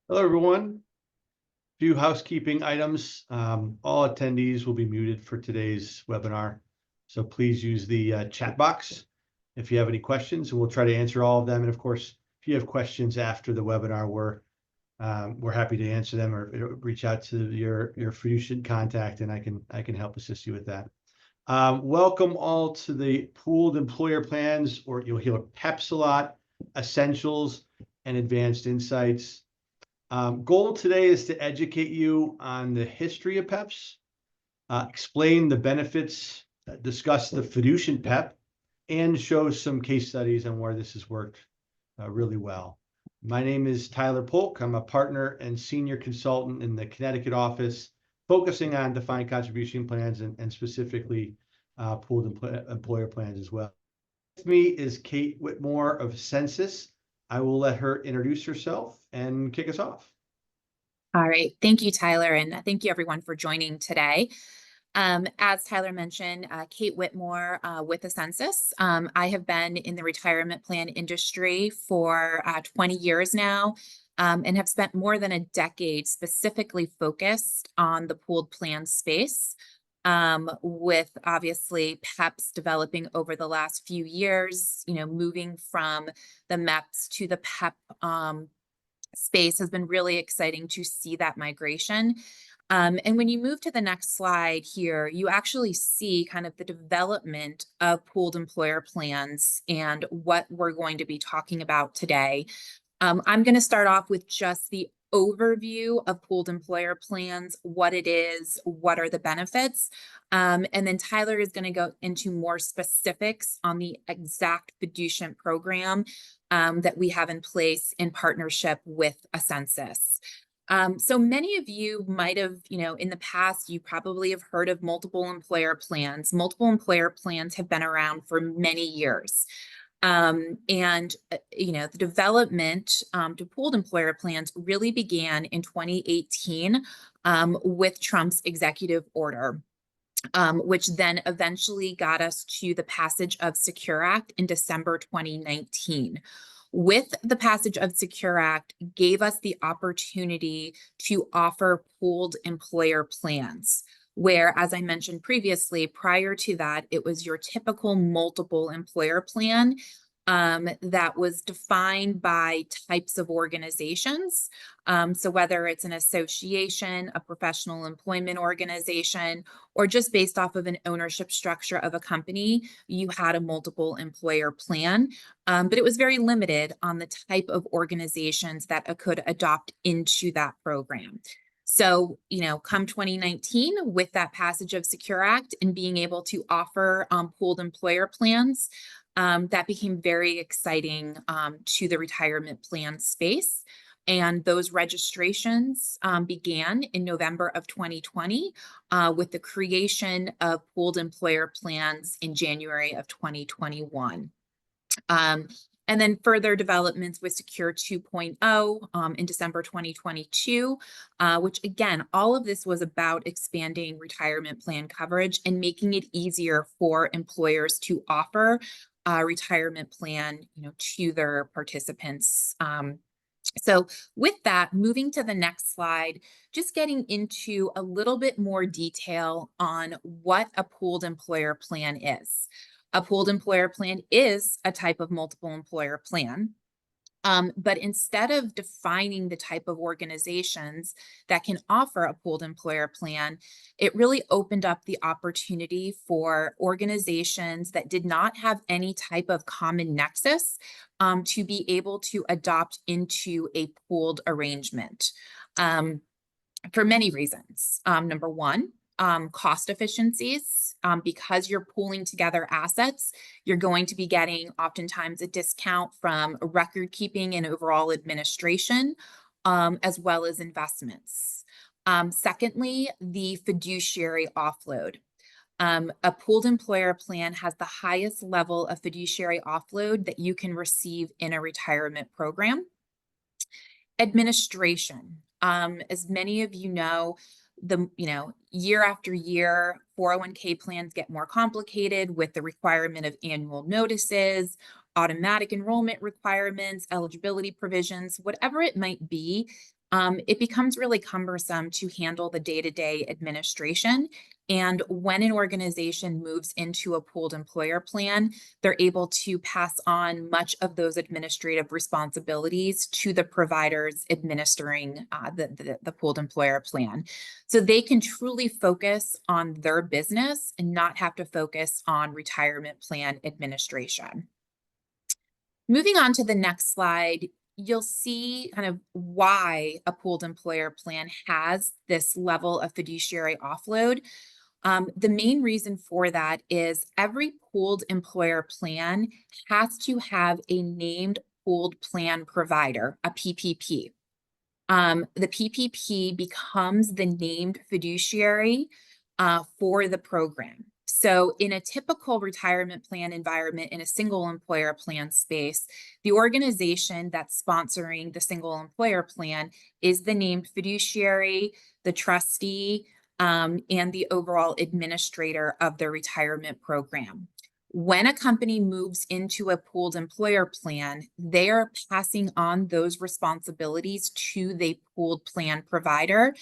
Hello, everyone. Few housekeeping items. All attendees will be muted for today's webinar, so please use the chat box if you have any questions, and we'll try to answer all of them. And of course, if you have questions after the webinar, we're happy to answer them, or reach out to your Fiducient contact, and I can help assist you with that. Welcome all to the pooled employer plans, or you'll hear PEPs a lot, essentials, and advanced insights. Goal today is to educate you on the history of PEPs, explain the benefits, discuss the Fiducient PEP, and show some case studies on where this has worked really well. My name is Tyler Polk. I'm a partner and senior consultant in the Connecticut office, focusing on defined contribution plans and specifically pooled employer plans as well. With me is Kate Whitmore of Ascensus. I will let her introduce herself and kick us off. All right. Thank you, Tyler. And thank you everyone for joining today. As Tyler mentioned, Kate Whitmore with Ascensus. I have been in the retirement plan industry for 20 years now, and have spent more than a decade specifically focused on the pooled plan space, with obviously PEPs developing over the last few years, moving from the MEPs to the PEP space has been really exciting to see that migration. And when you move to the next slide here, you actually see kind of the development of pooled employer plans and what we're going to be talking about today. I'm going to start off with just the overview of pooled employer plans, what it is, what are the benefits, and then Tyler is going to go into more specifics on the exact Fiducient program that we have in place in partnership with Ascensus. So many of you might have, in the past, you probably have heard of multiple employer plans. Multiple employer plans have been around for many years. The development to pooled employer plans really began in 2018 with Trump's executive order, which then eventually got us to the passage of Secure Act in December 2019. With the passage of Secure Act gave us the opportunity to offer pooled employer plans, where, as I mentioned previously, prior to that, it was your typical multiple employer plan that was defined by types of organizations. So whether it's an association, a professional employment organization, or just based off of an ownership structure of a company, you had a multiple employer plan. But it was very limited on the type of organizations that could adopt into that program. So, come 2019, with that passage of Secure Act and being able to offer pooled employer plans, that became very exciting to the retirement plan space. And those registrations began in November of 2020 with the creation of pooled employer plans in January of 2021. And then further developments with Secure 2.0 in December 2022, which again, all of this was about expanding retirement plan coverage and making it easier for employers to offer a retirement plan, to their participants. So with that, moving to the next slide, just getting into a little bit more detail on what a pooled employer plan is. A pooled employer plan is a type of multiple employer plan. But instead of defining the type of organizations that can offer a pooled employer plan, it really opened up the opportunity for organizations that did not have any type of common nexus to be able to adopt into a pooled arrangement for many reasons. Number one, cost efficiencies. Because you're pooling together assets, you're going to be getting oftentimes a discount from record keeping and overall administration, as well as investments. Secondly, the fiduciary offload. A pooled employer plan has the highest level of fiduciary offload that you can receive in a retirement program. Administration. As many of you know, year after year, 401k plans get more complicated with the requirement of annual notices, automatic enrollment requirements, eligibility provisions, whatever it might be. it becomes really cumbersome to handle the day-to-day administration. And when an organization moves into a pooled employer plan, they're able to pass on much of those administrative responsibilities to the providers administering the pooled employer plan. So they can truly focus on their business and not have to focus on retirement plan administration. Moving on to the next slide, you'll see kind of why a pooled employer plan has this level of fiduciary offload. The main reason for that is every pooled employer plan has to have a named pooled plan provider, a PPP. The PPP becomes the named fiduciary for the program. So in a typical retirement plan environment in a single employer plan space, the organization that's sponsoring the single employer plan is the named fiduciary, the trustee, and the overall administrator of the retirement program. When a company moves into a pooled employer plan, they are passing on those responsibilities to the pooled plan provider,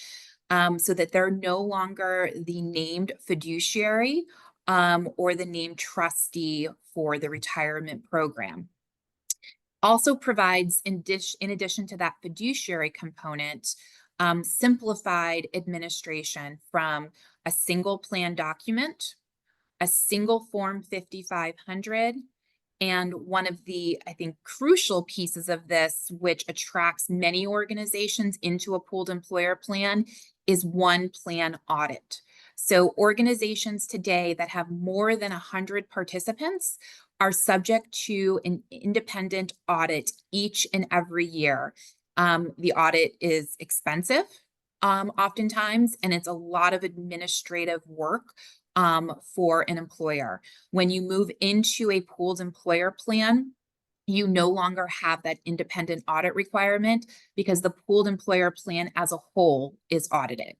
so that they're no longer the named fiduciary or the named trustee for the retirement program. Also provides, in addition to that fiduciary component, simplified administration from a single plan document, a single Form 5500, and one of the, I think, crucial pieces of this, which attracts many organizations into a pooled employer plan, is one plan audit. So organizations today that have more than 100 participants are subject to an independent audit each and every year. The audit is expensive, oftentimes, and it's a lot of administrative work for an employer. When you move into a pooled employer plan, you no longer have that independent audit requirement because the pooled employer plan as a whole is audited.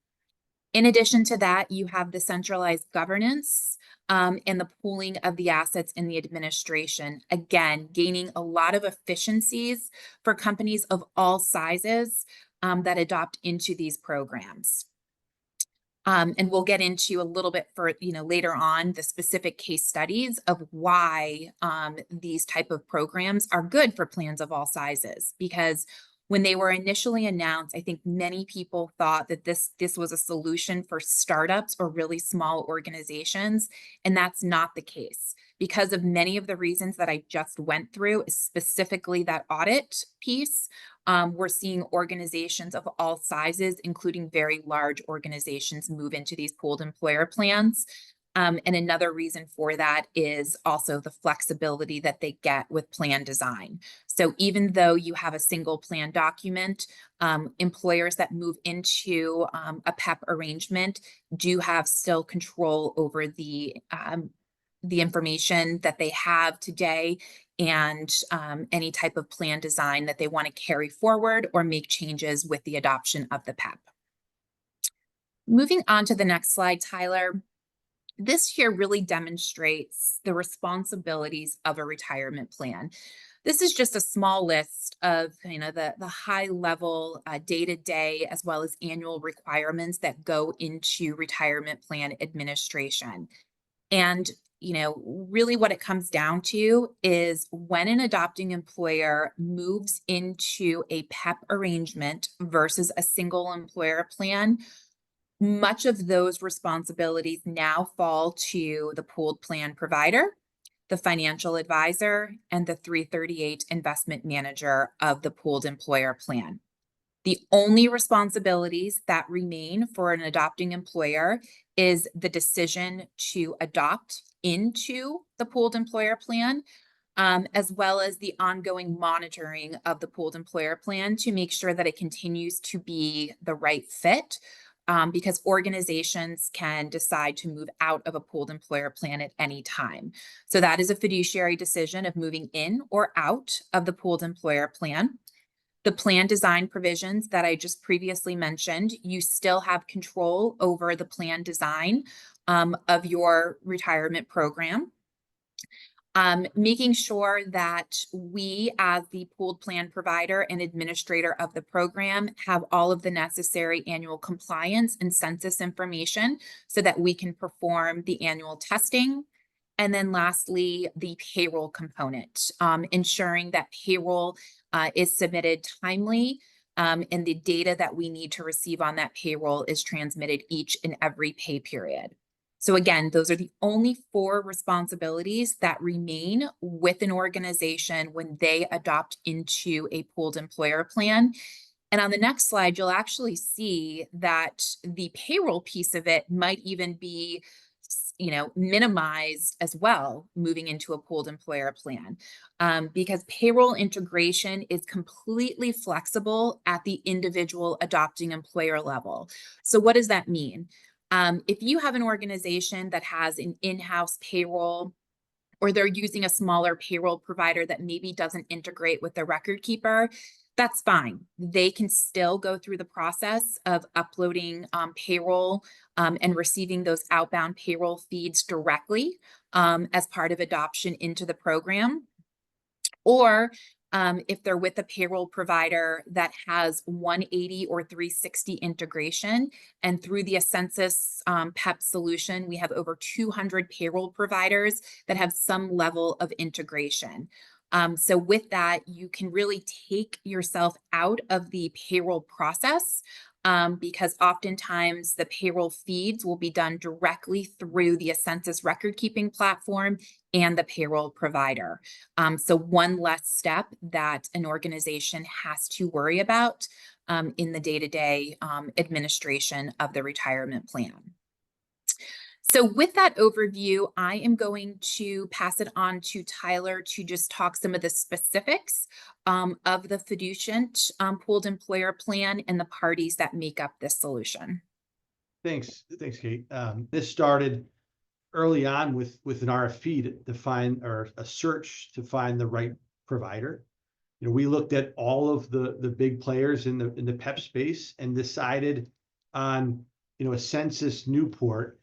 In addition to that, you have the centralized governance and the pooling of the assets in the administration, again, gaining a lot of efficiencies for companies of all sizes that adopt into these programs. And we'll get into a little bit for, later on the specific case studies of why these type of programs are good for plans of all sizes. Because when they were initially announced, I think many people thought that this was a solution for startups or really small organizations, and that's not the case. Because of many of the reasons that I just went through, specifically that audit piece, we're seeing organizations of all sizes, including very large organizations, move into these pooled employer plans. And another reason for that is also the flexibility that they get with plan design. So even though you have a single plan document, employers that move into a PEP arrangement do have still control over the information that they have today and any type of plan design that they want to carry forward or make changes with the adoption of the PEP. Moving on to the next slide, Tyler. This here really demonstrates the responsibilities of a retirement plan. This is just a small list of the high level day-to-day as well as annual requirements that go into retirement plan administration. And really what it comes down to is when an adopting employer moves into a PEP arrangement versus a single employer plan, much of those responsibilities now fall to the pooled plan provider, the financial advisor, and the 338 investment manager of the pooled employer plan. The only responsibilities that remain for an adopting employer is the decision to adopt into the pooled employer plan, as well as the ongoing monitoring of the pooled employer plan to make sure that it continues to be the right fit, because organizations can decide to move out of a pooled employer plan at any time. So that is a fiduciary decision of moving in or out of the pooled employer plan. The plan design provisions that I just previously mentioned, you still have control over the plan design of your retirement program. Making sure that we, as the pooled plan provider and administrator of the program, have all of the necessary annual compliance and census information so that we can perform the annual testing. And then lastly, the payroll component, ensuring that payroll is submitted timely, and the data that we need to receive on that payroll is transmitted each and every pay period. So again, those are the only 4 responsibilities that remain with an organization when they adopt into a pooled employer plan. And on the next slide, you'll actually see that the payroll piece of it might even be, minimized as well, moving into a pooled employer plan, because payroll integration is completely flexible at the individual adopting employer level. So what does that mean? If you have an organization that has an in-house payroll, or they're using a smaller payroll provider that maybe doesn't integrate with the record keeper, that's fine. They can still go through the process of uploading payroll and receiving those outbound payroll feeds directly as part of adoption into the program. Or if they're with a payroll provider that has 180 or 360 integration, and through the Ascensus PEP solution, we have over 200 payroll providers that have some level of integration. So with that, you can really take yourself out of the payroll process, because oftentimes the payroll feeds will be done directly through the Ascensus record keeping platform and the payroll provider. So one less step that an organization has to worry about in the day-to-day administration of the retirement plan. So with that overview, I am going to pass it on to Tyler to just talk some of the specifics of the Fiducient pooled employer plan and the parties that make up this solution. Thanks, Kate. This started early on with an RFP to find, or a search to find the right provider. We looked at all of the big players in the PEP space and decided on Ascensus Newport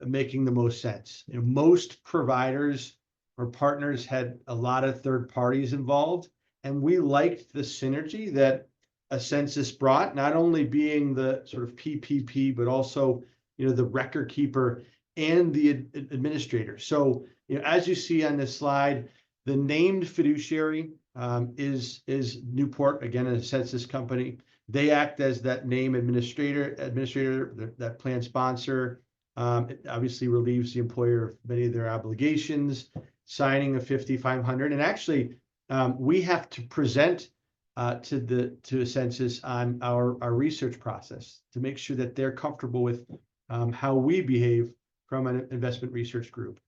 making the most sense. Most providers or partners had a lot of third parties involved, and we liked the synergy that Ascensus brought, not only being the sort of PPP, but also the record keeper and the administrator. So as you see on this slide, the named fiduciary is Newport, again, an Ascensus company. They act as that name administrator, that plan sponsor. It obviously relieves the employer of many of their obligations, signing a 5500. And actually, we have to present to Ascensus on our research process to make sure that they're comfortable with how we behave from an investment research group.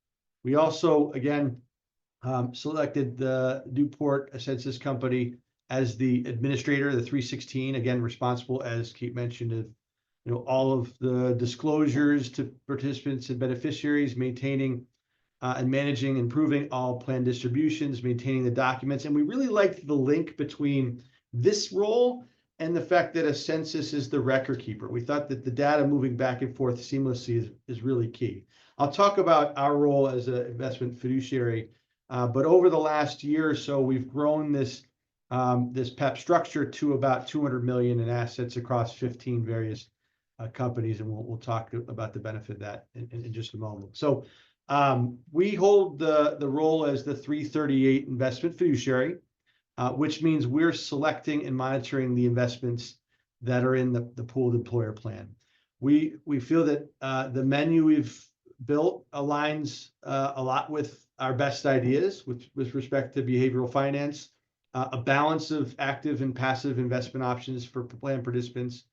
We also, again, selected the Newport Ascensus company as the administrator, the 316, again, responsible, as Kate mentioned, of all of the disclosures to participants and beneficiaries, maintaining and managing, improving all plan distributions, maintaining the documents. And we really liked the link between this role and the fact that Ascensus is the record keeper. We thought that the data moving back and forth seamlessly is really key. I'll talk about our role as an investment fiduciary, but over the last year or so, we've grown this PEP structure to about 200 million in assets across 15 various companies, and we'll talk about the benefit of that in just a moment. So we hold the role as the 338 investment fiduciary, which means we're selecting and monitoring the investments that are in the pooled employer plan. We feel that the menu we've built aligns a lot with our best ideas with respect to behavioral finance, a balance of active and passive investment options for plan participants,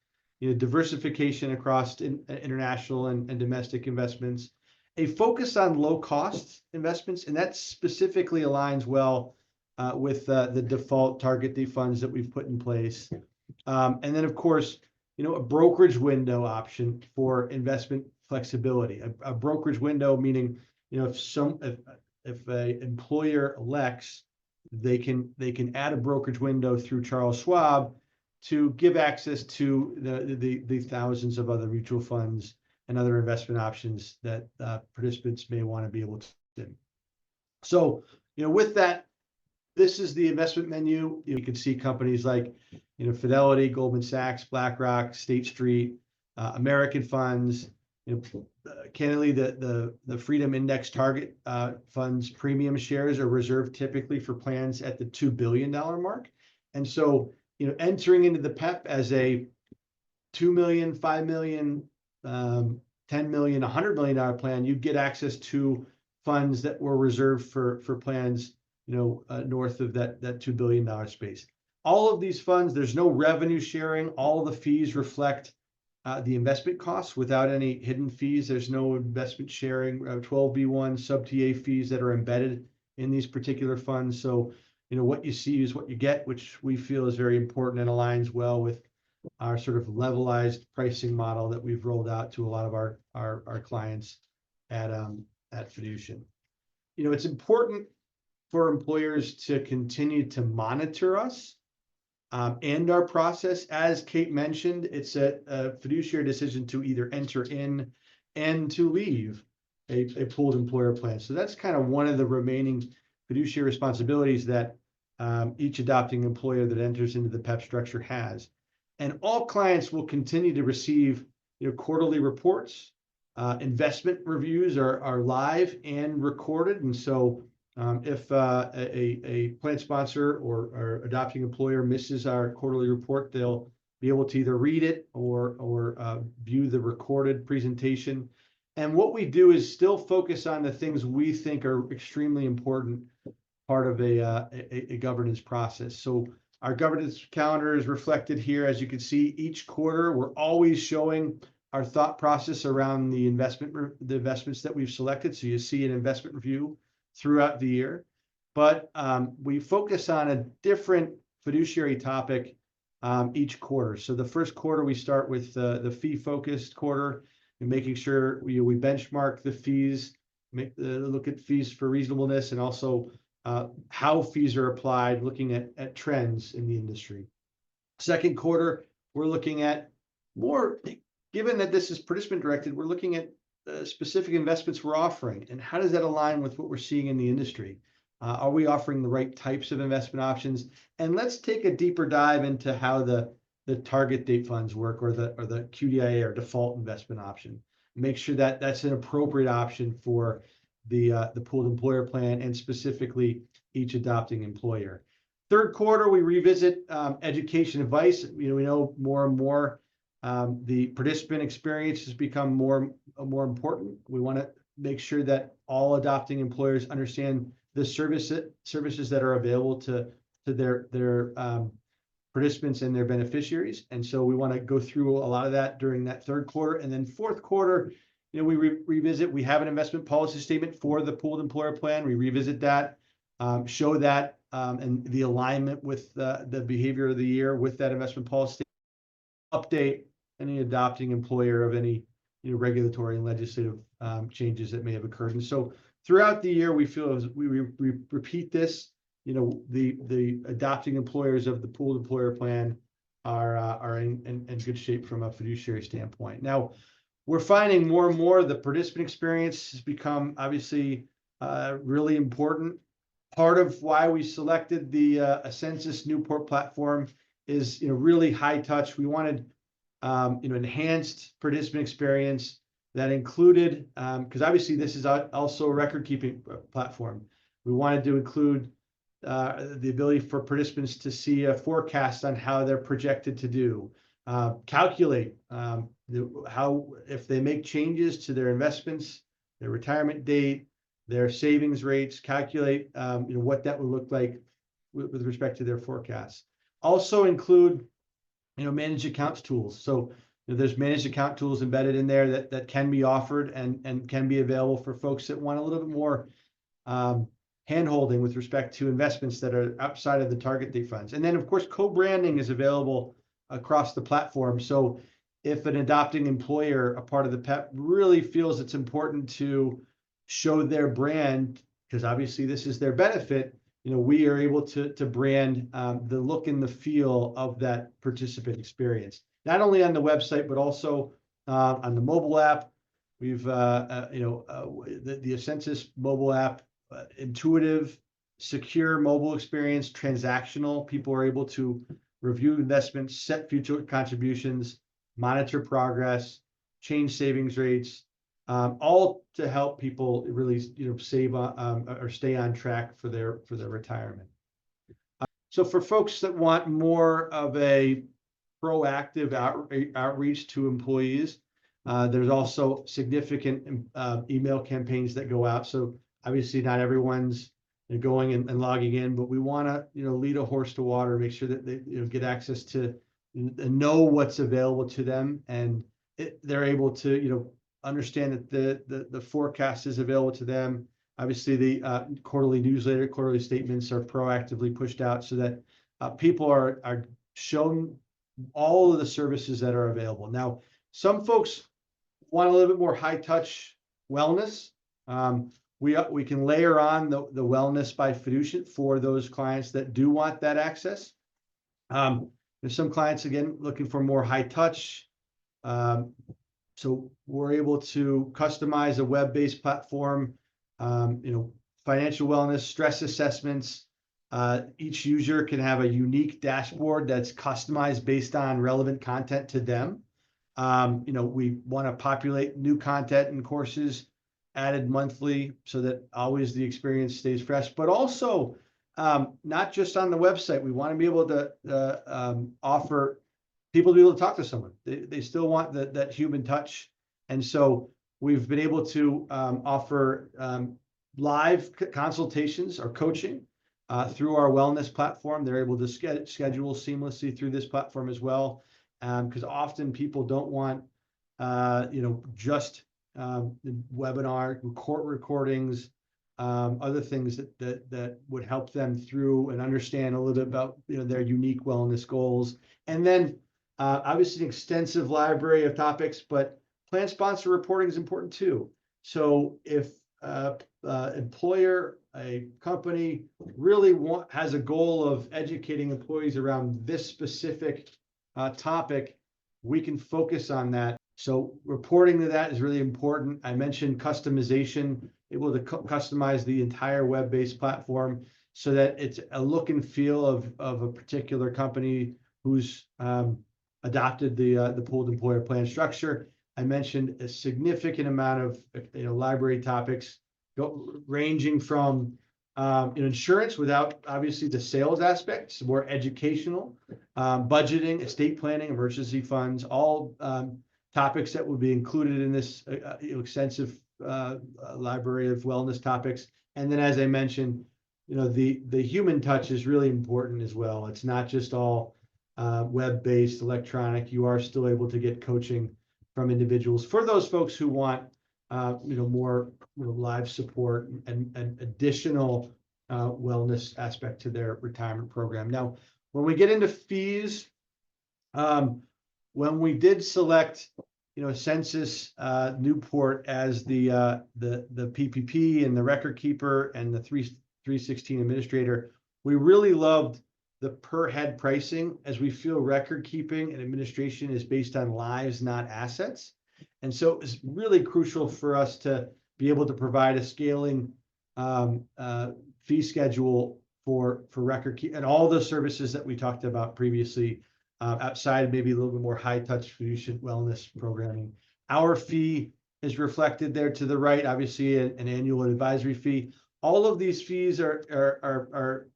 diversification across international and domestic investments, a focus on low cost investments, and that specifically aligns well with the default target date funds that we've put in place. And then, of course, a brokerage window option for investment flexibility. A brokerage window meaning, if an employer elects, they can add a brokerage window through Charles Schwab to give access to the thousands of other mutual funds and other investment options that participants may want to be able to. So, with that, this is the investment menu. You can see companies like, Fidelity, Goldman Sachs, BlackRock, State Street, American funds. Candidly, the Freedom Index Target funds premium shares are reserved typically for plans at the $2 billion mark. And so, entering into the PEP as a $2 million, $5 million, $10 million, $100 million plan, you get access to funds that were reserved for plans, north of that $2 billion space. All of these funds, there's no revenue sharing. All of the fees reflect the investment costs without any hidden fees. There's no investment sharing, 12B1 sub-TA fees that are embedded in these particular funds. So, what you see is what you get, which we feel is very important and aligns well with our sort of levelized pricing model that we've rolled out to a lot of our clients at Fiducient. It's important for employers to continue to monitor us and our process. As Kate mentioned, it's a fiduciary decision to either enter in and to leave a pooled employer plan. So that's kind of one of the remaining fiduciary responsibilities that each adopting employer that enters into the PEP structure has. And all clients will continue to receive quarterly reports. Investment reviews are live and recorded. And so if a plan sponsor or adopting employer misses our quarterly report, they'll be able to either read it or view the recorded presentation. And what we do is still focus on the things we think are extremely important part of a governance process. So our governance calendar is reflected here. As you can see, each quarter, we're always showing our thought process around the investments that we've selected. So you see an investment review throughout the year, but we focus on a different fiduciary topic each quarter. So the first quarter, we start with the fee-focused quarter and making sure we benchmark the fees, look at fees for reasonableness, and also how fees are applied, looking at trends in the industry. Second quarter, we're looking at more, given that this is participant directed, we're looking at specific investments we're offering and how does that align with what we're seeing in the industry? Are we offering the right types of investment options? And let's take a deeper dive into how the target date funds work, or the QDIA, or default investment option. Make sure that that's an appropriate option for the pooled employer plan, and specifically each adopting employer. Third quarter, we revisit education advice. We know more and more the participant experience has become more important. We want to make sure that all adopting employers understand the services that are available to their participants and their beneficiaries. And so we want to go through a lot of that during that third quarter. And then fourth quarter, we revisit. We have an investment policy statement for the pooled employer plan. We revisit that, show that, and the alignment with the behavior of the year with that investment policy statement, update any adopting employer of any regulatory and legislative changes that may have occurred. And so throughout the year, we feel as we repeat this, the adopting employers of the pooled employer plan are in good shape from a fiduciary standpoint. Now, we're finding more and more the participant experience has become obviously really important. Part of why we selected the Ascensus Newport platform is really high touch. We wanted enhanced participant experience that included, because obviously this is also a record keeping platform. We wanted to include the ability for participants to see a forecast on how they're projected to do, calculate how, if they make changes to their investments, their retirement date, their savings rates, calculate what that would look like with respect to their forecasts. Also include managed accounts tools. So there's managed account tools embedded in there that can be offered and can be available for folks that want a little bit more hand-holding with respect to investments that are outside of the target date funds. And then, of course, co-branding is available across the platform. So if an adopting employer, a part of the PEP, really feels it's important to show their brand, because obviously this is their benefit, we are able to brand the look and the feel of that participant experience, not only on the website, but also on the mobile app. We've, the Ascensus mobile app intuitive, secure mobile experience, transactional. People are able to review investments, set future contributions, monitor progress, change savings rates, all to help people really, save or stay on track for their retirement. So for folks that want more of a proactive outreach to employees, there's also significant email campaigns that go out. So obviously not everyone's going and logging in, but we want to, lead a horse to water, make sure that they, get access to and know what's available to them, and they're able to, understand that the forecast is available to them. Obviously, the quarterly newsletter, quarterly statements are proactively pushed out so that people are shown all of the services that are available. Now, some folks want a little bit more high touch wellness. We can layer on the wellness by Fiducient for those clients that do want that access. There's some clients, again, looking for more high touch. So we're able to customize a web-based platform, financial wellness, stress assessments. Each user can have a unique dashboard that's customized based on relevant content to them. We want to populate new content and courses added monthly so that always the experience stays fresh, but also not just on the website. We want to be able to offer people to be able to talk to someone. They still want that human touch. And so we've been able to offer live consultations or coaching through our wellness platform. They're able to schedule seamlessly through this platform as well. Because often people don't want, just webinar recordings, other things that would help them through and understand a little bit about their unique wellness goals. And then obviously an extensive library of topics, but plan sponsor reporting is important too. So if employer, a company really has a goal of educating employees around this specific topic, we can focus on that. So reporting to that is really important. I mentioned customization, able to customize the entire web-based platform so that it's a look and feel of a particular company who's adopted the pooled employer plan structure. I mentioned a significant amount of library topics ranging from insurance without obviously the sales aspects, more educational, budgeting, estate planning, emergency funds, all topics that would be included in this extensive library of wellness topics. And then, as I mentioned, the human touch is really important as well. It's not just all web-based, electronic. You are still able to get coaching from individuals for those folks who want more live support and additional wellness aspect to their retirement program. Now, when we get into fees, when we did select Ascensus Newport as the PPP and the record keeper and the 316 administrator, we really loved the per head pricing, as we feel record keeping and administration is based on lives, not assets. And so it's really crucial for us to be able to provide a scaling fee schedule for record keep and all the services that we talked about previously, outside maybe a little bit more high touch Fiducient wellness programming. Our fee is reflected there to the right, obviously an annual advisory fee. All of these fees are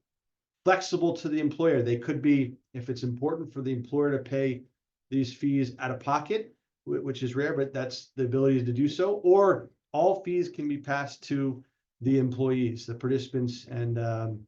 flexible to the employer. They could be, if it's important for the employer to pay these fees out of pocket, which is rare, but that's the ability to do so, or all fees can be passed to the employees, the participants, and the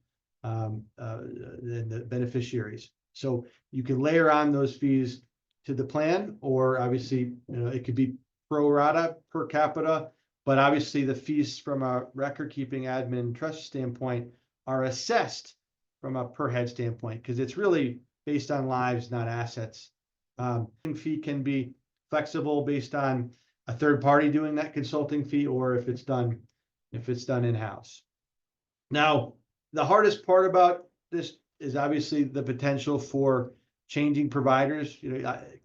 beneficiaries. So you can layer on those fees to the plan, or obviously, it could be pro rata per capita, but obviously the fees from a record keeping admin trust standpoint are assessed from a per head standpoint, because it's really based on lives, not assets. Fee can be flexible based on a third party doing that consulting fee, or if it's done in-house. Now, the hardest part about this is obviously the potential for changing providers.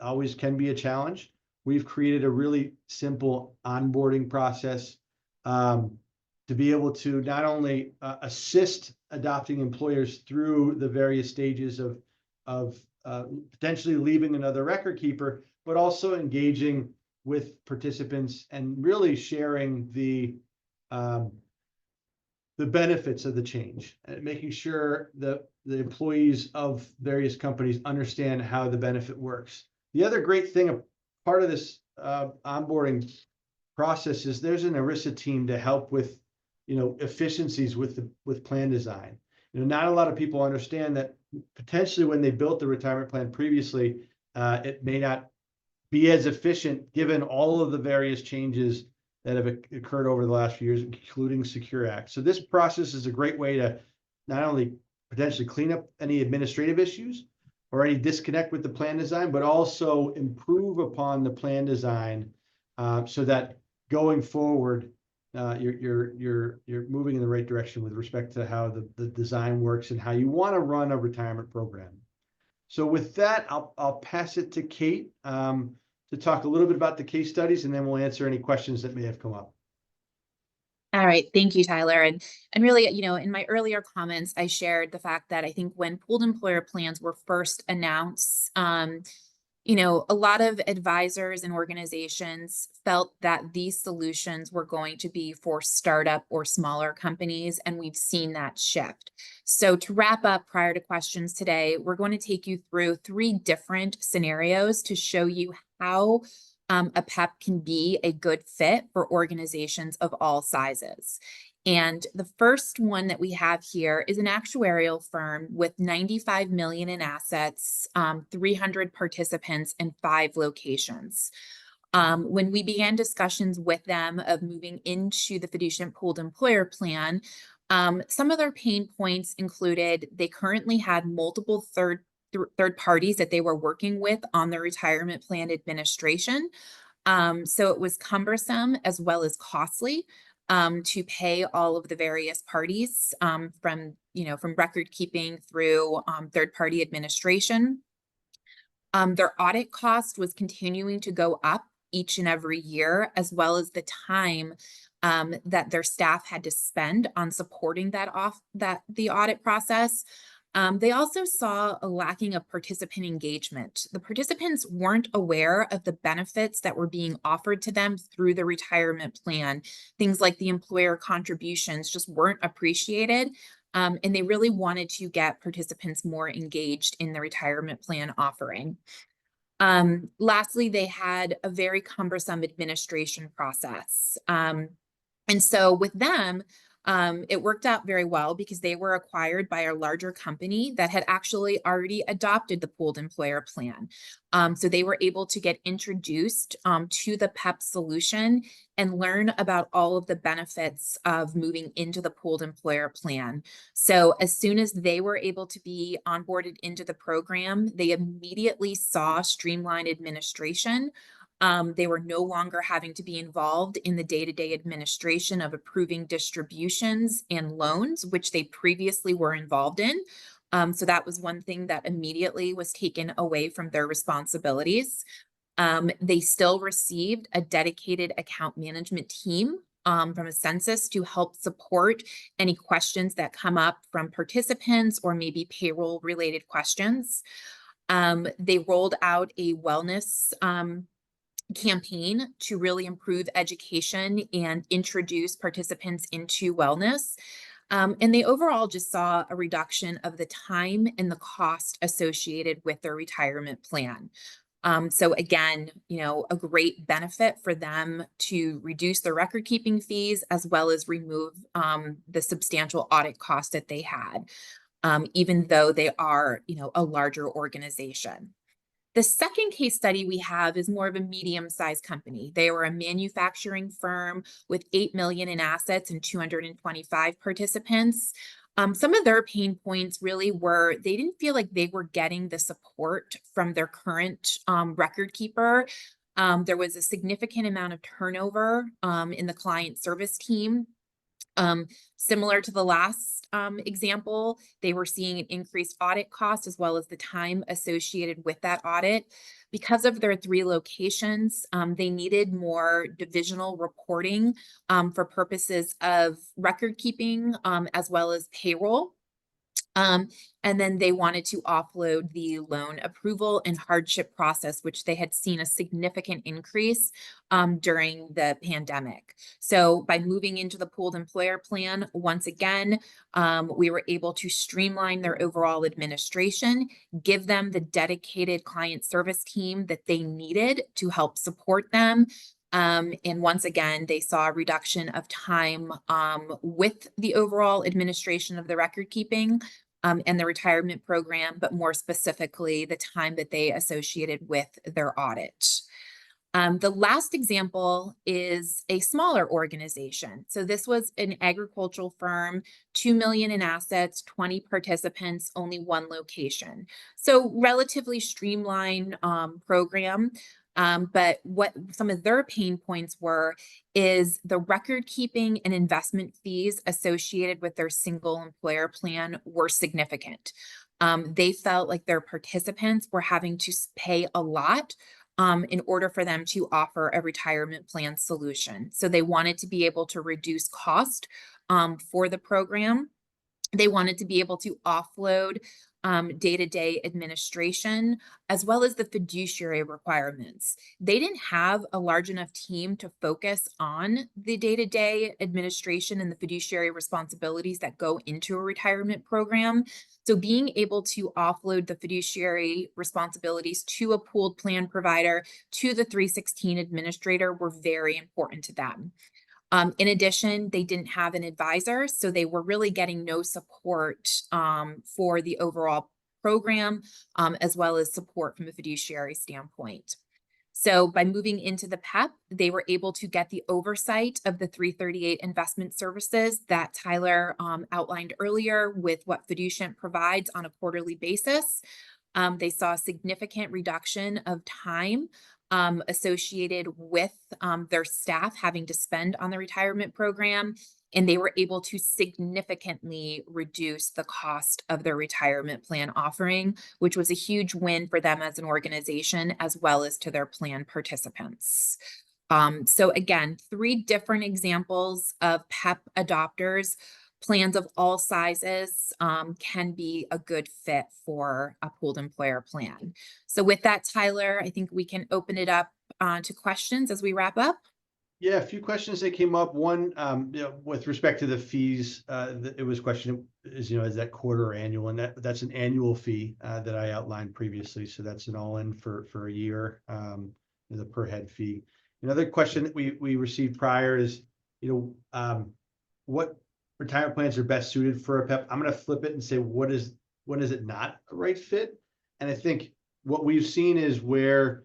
Always can be a challenge. We've created a really simple onboarding process. to be able to not only assist adopting employers through the various stages of potentially leaving another record keeper, but also engaging with participants and really sharing the benefits of the change and making sure that the employees of various companies understand how the benefit works. The other great thing, a part of this onboarding process, is there's an ERISA team to help with, efficiencies with plan design. Not a lot of people understand that potentially when they built the retirement plan previously, it may not be as efficient given all of the various changes that have occurred over the last few years, including Secure Act. So this process is a great way to not only potentially clean up any administrative issues or any disconnect with the plan design, but also improve upon the plan design so that going forward, you're moving in the right direction with respect to how the design works and how you want to run a retirement program. So with that, I'll pass it to Kate to talk a little bit about the case studies, and then we'll answer any questions that may have come up. All right, thank you, Tyler. And really, in my earlier comments, I shared the fact that I think when pooled employer plans were first announced, a lot of advisors and organizations felt that these solutions were going to be for startup or smaller companies, and we've seen that shift. So to wrap up prior to questions today, we're going to take you through 3 different scenarios to show you how a PEP can be a good fit for organizations of all sizes. And the first one that we have here is an actuarial firm with 95 million in assets, 300 participants, and 5 locations. When we began discussions with them of moving into the Fiducient Pooled Employer Plan, some of their pain points included they currently had multiple third parties that they were working with on the retirement plan administration. So it was cumbersome as well as costly to pay all of the various parties from record keeping through third party administration. Their audit cost was continuing to go up each and every year, as well as the time that their staff had to spend on supporting the audit process. They also saw a lacking of participant engagement. The participants weren't aware of the benefits that were being offered to them through the retirement plan. Things like the employer contributions just weren't appreciated, and they really wanted to get participants more engaged in the retirement plan offering. Lastly, they had a very cumbersome administration process. And so with them, it worked out very well because they were acquired by a larger company that had actually already adopted the pooled employer plan. So they were able to get introduced to the PEP solution and learn about all of the benefits of moving into the pooled employer plan. So as soon as they were able to be onboarded into the program, they immediately saw streamlined administration. They were no longer having to be involved in the day-to-day administration of approving distributions and loans, which they previously were involved in. So that was one thing that immediately was taken away from their responsibilities. They still received a dedicated account management team from Ascensus to help support any questions that come up from participants or maybe payroll related questions. They rolled out a wellness campaign to really improve education and introduce participants into wellness. And they overall just saw a reduction of the time and the cost associated with their retirement plan. So again, a great benefit for them to reduce their record keeping fees as well as remove the substantial audit costs that they had, even though they are, a larger organization. The second case study we have is more of a medium-sized company. They were a manufacturing firm with 8 million in assets and 225 participants. Some of their pain points really were they didn't feel like they were getting the support from their current record keeper. There was a significant amount of turnover in the client service team. Similar to the last example, they were seeing an increased audit cost as well as the time associated with that audit Because of their 3 locations, they needed more divisional reporting for purposes of record keeping as well as payroll. Um, and then they wanted to offload the loan approval and hardship process, which they had seen a significant increase during the pandemic. So by moving into the pooled employer plan, once again, we were able to streamline their overall administration, give them the dedicated client service team that they needed to help support them. And once again, they saw a reduction of time with the overall administration of the record keeping and the retirement program, but more specifically, the time that they associated with their audit. The last example is a smaller organization. So this was an agricultural firm, 2 million in assets, 20 participants, only 1 location. So relatively streamlined program. But what some of their pain points were is the record keeping and investment fees associated with their single employer plan were significant. They felt like their participants were having to pay a lot in order for them to offer a retirement plan solution. So they wanted to be able to reduce cost for the program. They wanted to be able to offload day-to-day administration, as well as the fiduciary requirements. They didn't have a large enough team to focus on the day-to-day administration and the fiduciary responsibilities that go into a retirement program. So being able to offload the fiduciary responsibilities to a pooled plan provider, to the 316 administrator, were very important to them. In addition, they didn't have an advisor, so they were really getting no support for the overall program, as well as support from a fiduciary standpoint. So by moving into the PEP, they were able to get the oversight of the 338 investment services that Tyler outlined earlier with what Fiducient provides on a quarterly basis. They saw a significant reduction of time associated with their staff having to spend on the retirement program, and they were able to significantly reduce the cost of their retirement plan offering, which was a huge win for them as an organization, as well as to their plan participants. So again, 3 different examples of PEP adopters. Plans of all sizes can be a good fit for a pooled employer plan. So with that, Tyler, I think we can open it up to questions as we wrap up. Yeah, a few questions that came up. One, with respect to the fees, it was questioned is, is that quarter or annual? And that's an annual fee that I outlined previously. So that's an all-in for a year, the per head fee. Another question that we received prior is, what retirement plans are best suited for a PEP? I'm going to flip it and say, what is it not a right fit? And I think what we've seen is where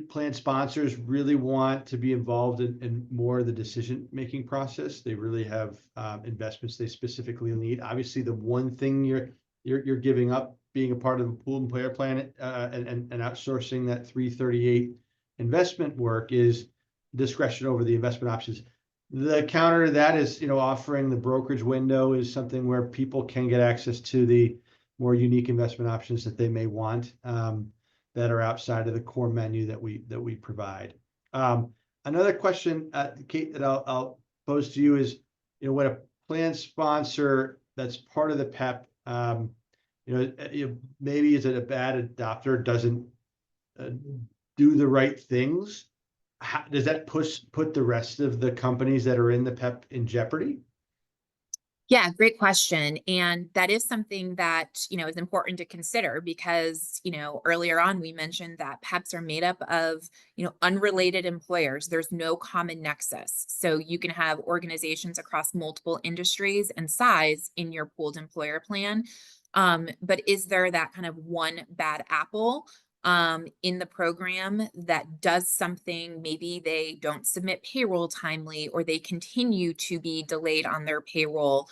plan sponsors really want to be involved in more of the decision-making process. They really have investments they specifically need. Obviously, the one thing you're giving up being a part of a pooled employer plan and outsourcing that 338 investment work is discretion over the investment options. The counter to that is, offering the brokerage window is something where people can get access to the more unique investment options that they may want. That are outside of the core menu that we provide. Another question, Kate, that I'll pose to you is, when a plan sponsor that's part of the PEP, maybe is it a bad adopter, doesn't do the right things? How, does that put the rest of the companies that are in the PEP in jeopardy? Yeah, great question. And that is something that, is important to consider because, earlier on we mentioned that PEPs are made up of, unrelated employers. There's no common nexus. So you can have organizations across multiple industries and size in your pooled employer plan. But is there that kind of one bad apple in the program that does something? Maybe they don't submit payroll timely, or they continue to be delayed on their payroll.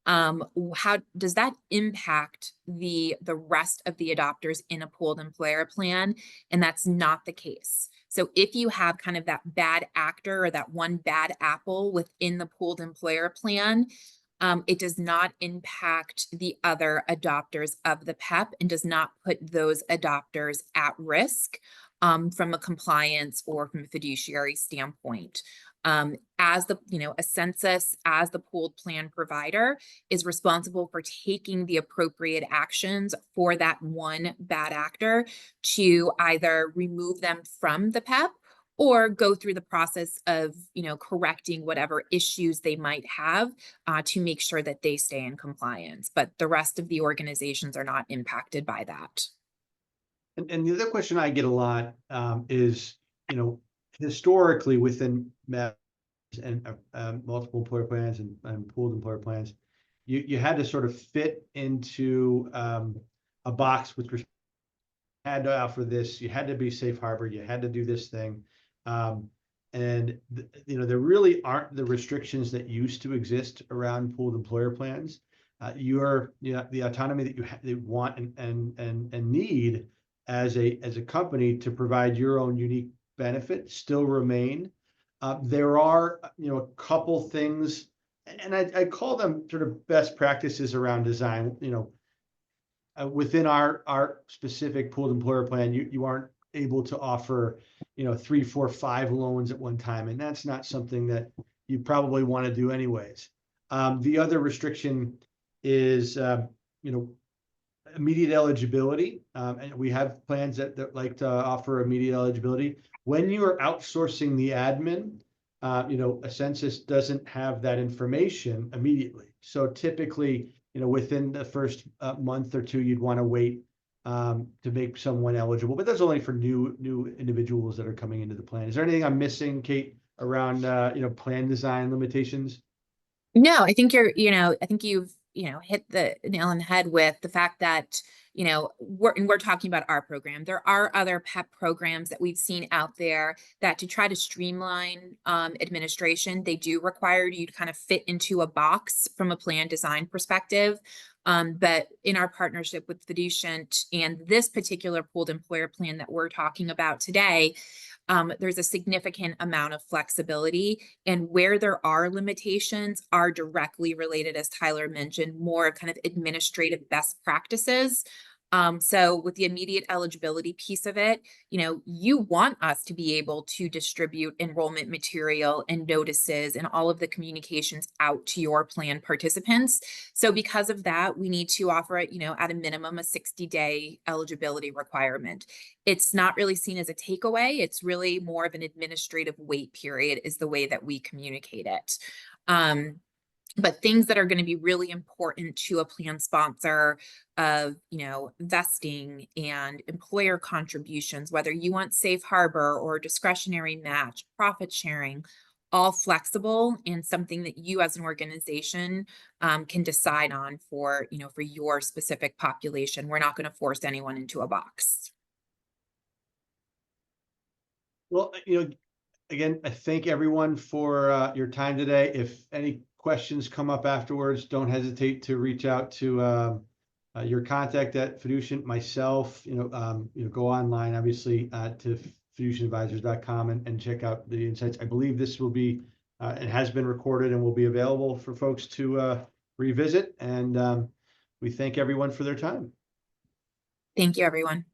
How does that impact the rest of the adopters in a pooled employer plan? And that's not the case. So if you have kind of that bad actor or that one bad apple within the pooled employer plan, It does not impact the other adopters of the PEP and does not put those adopters at risk from a compliance or from a fiduciary standpoint. As the, Ascensus, as the pooled plan provider, is responsible for taking the appropriate actions for that one bad actor to either remove them from the PEP or go through the process of, correcting whatever issues they might have to make sure that they stay in compliance. But the rest of the organizations are not impacted by that. And the other question I get a lot is, historically within MEPs and multiple employer plans and pooled employer plans, you had to sort of fit into a box with respect. Had to offer this, you had to be safe harbor, you had to do this thing. There really aren't the restrictions that used to exist around pooled employer plans. The autonomy that you want and need as a company to provide your own unique benefit still remain. There are a couple things, and I call them sort of best practices around design. Within our specific pooled employer plan, you aren't able to offer 3, 4, 5 loans at one time, and that's not something that you probably want to do anyways. The other restriction is immediate eligibility, and we have plans that like to offer immediate eligibility. When you are outsourcing the admin, Ascensus doesn't have that information immediately. So typically, within the first month or two, you'd want to wait to make someone eligible, but that's only for new individuals that are coming into the plan. Is there anything I'm missing, Kate, around plan design limitations? No, I think I think you've, hit the nail on the head with the fact that, we're talking about our program. There are other PEP programs that we've seen out there that to try to streamline administration, they do require you to kind of fit into a box from a plan design perspective. But in our partnership with Fiducient and this particular pooled employer plan that we're talking about today, there's a significant amount of flexibility, and where there are limitations are directly related, as Tyler mentioned, more kind of administrative best practices. So with the immediate eligibility piece of it, you want us to be able to distribute enrollment material and notices and all of the communications out to your plan participants. So because of that, we need to offer it, at a minimum, a 60-day eligibility requirement. It's not really seen as a takeaway. It's really more of an administrative wait period is the way that we communicate it. But things that are going to be really important to a plan sponsor of, vesting and employer contributions, whether you want safe harbor or discretionary match, profit sharing, all flexible and something that you as an organization can decide on for, for your specific population. We're not going to force anyone into a box. Well, again, I thank everyone for your time today. If any questions come up afterwards, don't hesitate to reach out to your contact at Fiducient, myself. Go online, obviously, to fiducientadvisors.com and check out the insights. I believe this will be, it has been recorded and will be available for folks to revisit. And we thank everyone for their time. Thank you, everyone.